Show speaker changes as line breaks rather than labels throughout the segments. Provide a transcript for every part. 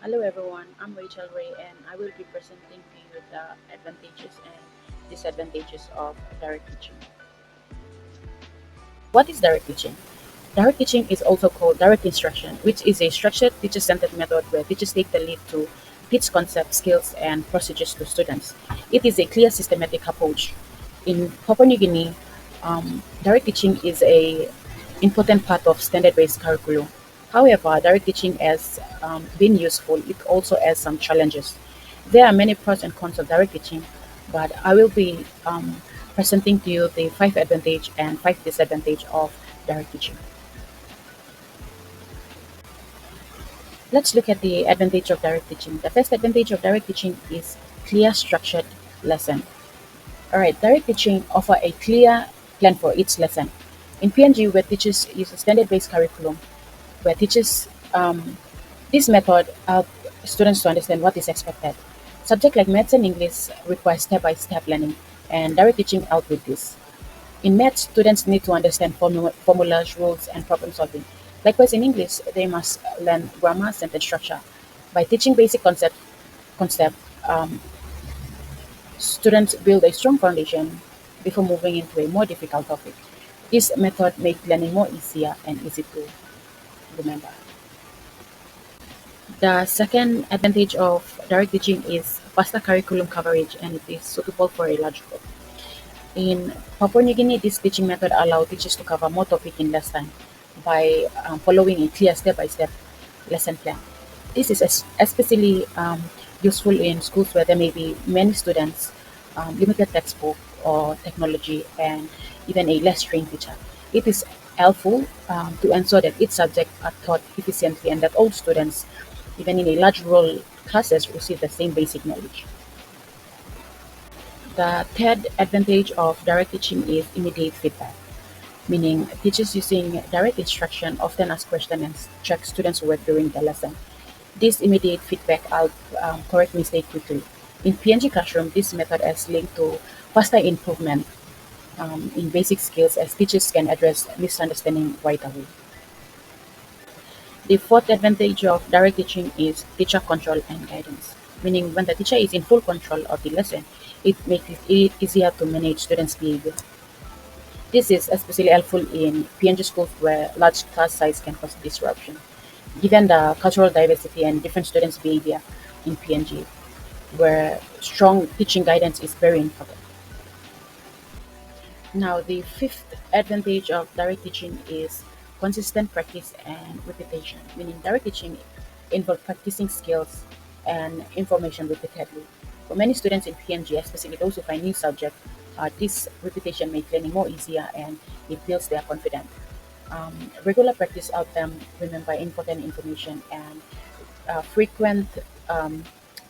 Hello everyone, I'm Rachel Ray and I will be presenting to you the advantages and disadvantages of direct teaching. What is direct teaching? Direct teaching is also called direct instruction, which is a structured teacher-centered method where teachers take the lead to teach concepts, skills, and procedures to students. It is a clear systematic approach. In Papua New Guinea, direct teaching is a important part of standard-based curriculum. However, direct teaching has been useful. It also has some challenges. There are many pros and cons of direct teaching, but I will be presenting to you the five advantage and five disadvantage of direct teaching. Let's look at the advantage of direct teaching. The first advantage of direct teaching is clear structured lesson. All right, direct teaching offer a clear plan for each lesson. In PNG, where teachers use a standard-based curriculum, where teachers this method help students to understand what is expected. Subject like maths and English require step-by-step learning, and direct teaching help with this. In maths, students need to understand formulas, rules, and problem solving. Likewise, in English, they must learn grammar, sentence structure. By teaching basic concept, um, students build a strong foundation before moving into a more difficult topic. This method makes learning more easier and easy to remember. The second advantage of direct teaching is faster curriculum coverage, and it is suitable for a large group. In Papua New Guinea, this teaching method allows teachers to cover more topic in less time by following a clear step-by-step lesson plan. This is especially useful in schools where there may be many students, limited textbook or technology, and even a less trained teacher. It is helpful to ensure that each subject are taught efficiently and that all students, even in a large rural classes, receive the same basic knowledge. The third advantage of direct teaching is immediate feedback, meaning teachers using direct instruction often ask questions and check students' work during the lesson. This immediate feedback helps correct mistakes quickly. In PNG classroom, this method has linked to faster improvement in basic skills as teachers can address misunderstanding right away. The fourth advantage of direct teaching is teacher control and guidance, meaning when the teacher is in full control of the lesson, it makes it easier to manage students' behavior. This is especially helpful in PNG schools where large class size can cause disruption. Given the cultural diversity and different students' behavior in PNG, where strong teaching guidance is very important. Now, the fifth advantage of direct teaching is consistent practice and repetition, meaning direct teaching involves practicing skills and information repeatedly. For many students in PNG, especially those who find new subject, this repetition makes learning more easier and it builds their confidence. Regular practice helps them remember important information, and frequent um,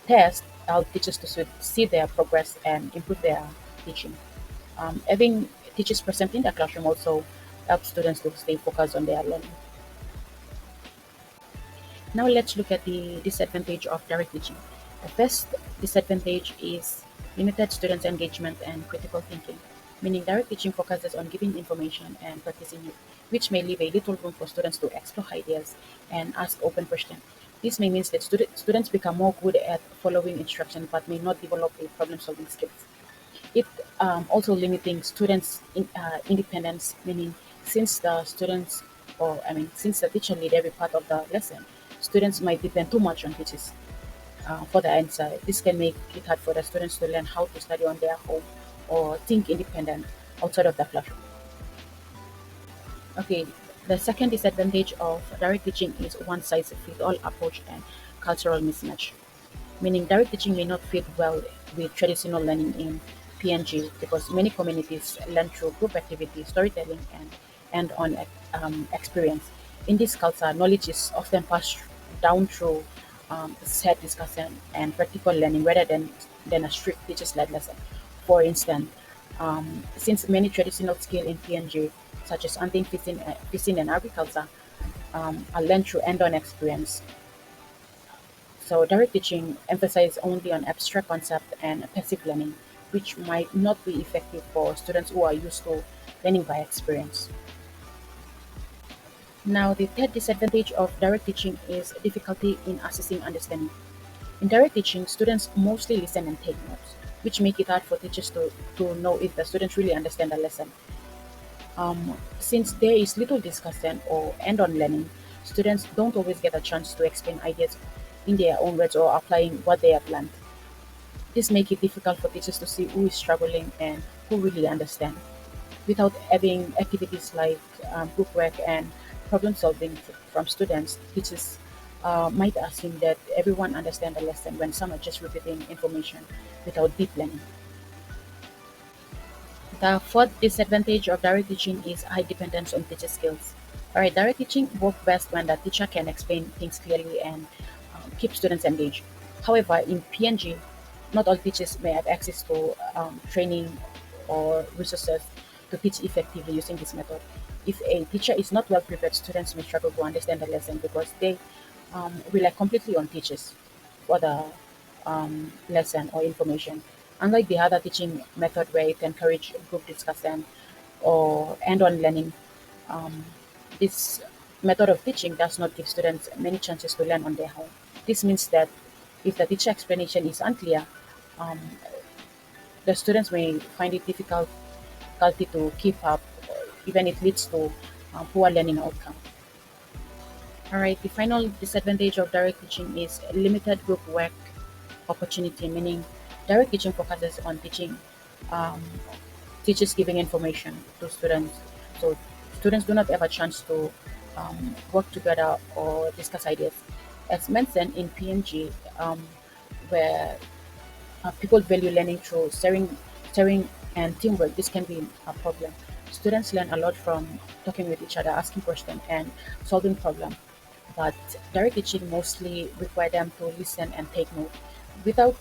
tests help teachers to see their progress and improve their teaching. Having teachers present in the classroom also helps students to stay focused on their learning. Now let's look at the disadvantage of direct teaching. The first disadvantage is limited students' engagement and critical thinking, meaning direct teaching focuses on giving information and practicing it, which may leave a little room for students to explore ideas and ask open questions. This may mean that students become more good at following instructions but may not develop a problem-solving skills. It also limiting students' independence, meaning since the students, or I mean, since the teacher lead every part of the lesson, students might depend too much on teachers for the answer. This can make it hard for the students to learn how to study on their own or think independent outside of the classroom. Okay, the second disadvantage of direct teaching is one size fits all approach and cultural mismatch, meaning direct teaching may not fit well with traditional learning in PNG because many communities learn through group activities, storytelling, and on experience. In this culture, knowledge is often passed down through shared discussion and practical learning rather than a strict teachers-led lesson. For instance, since many traditional skills in PNG, such as hunting, fishing, and agriculture, are learned through end-on experience, so direct teaching emphasizes only on abstract concept and passive learning, which might not be effective for students who are used to learning by experience. Now, the third disadvantage of direct teaching is difficulty in assessing understanding. In direct teaching, students mostly listen and take notes, which make it hard for teachers to know if the students really understand the lesson. Since there is little discussion or end-on learning, students don't always get a chance to explain ideas in their own words or applying what they have learned. This makes it difficult for teachers to see who is struggling and who really understand. Without having activities like group work and problem solving from students, teachers might assume that everyone understands the lesson when some are just repeating information without deep learning. The fourth disadvantage of direct teaching is high dependence on teacher skills. Alright, direct teaching works best when the teacher can explain things clearly and keep students engaged. However, in PNG, not all teachers may have access to training or resources to teach effectively using this method. If a teacher is not well prepared, students may struggle to understand the lesson because they rely completely on teachers for the lesson or information. Unlike the other teaching method where it encourage group discussion or end-on learning, um, this method of teaching does not give students many chances to learn on their own. This means that if the teacher explanation is unclear, um, the students may find it difficulty to keep up, even it leads to poor learning outcome. All right, the final disadvantage of direct teaching is limited group work opportunity, meaning direct teaching focuses on um, teachers giving information to students. So students do not have a chance to work together or discuss ideas. As mentioned in PNG, where people value learning through sharing and teamwork, this can be a problem. Students learn a lot from talking with each other, asking questions, and solving problems. But direct teaching mostly require them to listen and take note. Without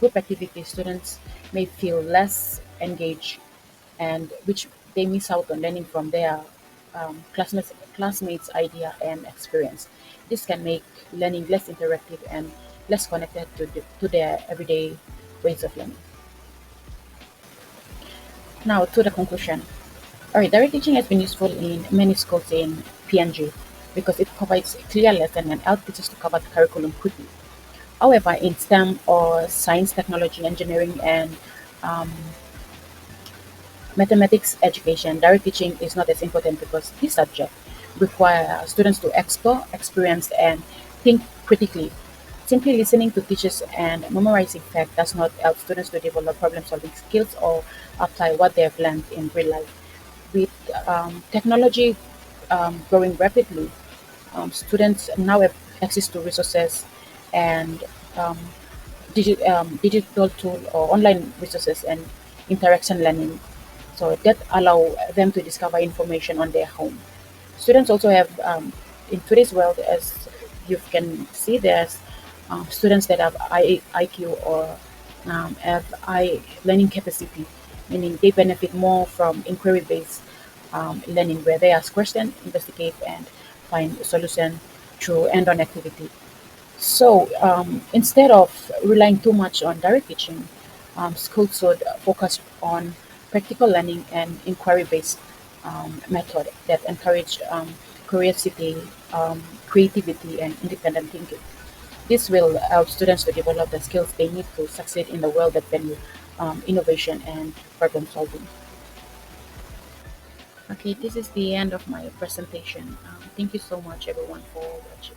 group activities, students may feel less engaged, and which they miss out on learning from their classmates' idea and experience. This can make learning less interactive and less connected to their everyday ways of learning. Now to the conclusion. Alright, direct teaching has been useful in many schools in PNG because it provides a clear lesson and helps teachers to cover the curriculum quickly. However, in STEM or science, technology, engineering, and um, mathematics education, direct teaching is not as important because this subject require students to explore, experience, and think critically. Simply listening to teachers and memorizing facts does not help students to develop problem-solving skills or apply what they have learned in real life. With technology growing rapidly, students now have access to resources and um, digital tool or online resources and interaction learning, so that allow them to discover information on their own. Students also have in today's world, as you can see, there's students that have IQ or have high learning capacity, meaning they benefit more from inquiry-based learning, where they ask questions, investigate, and find a solution through end-on activity. So instead of relying too much on direct teaching, schools should focus on practical learning and inquiry-based method that encourage curiosity, creativity, and independent thinking. This will help students to develop the skills they need to succeed in the world that value innovation and problem solving. Okay, this is the end of my presentation. Thank you so much, everyone, for watching.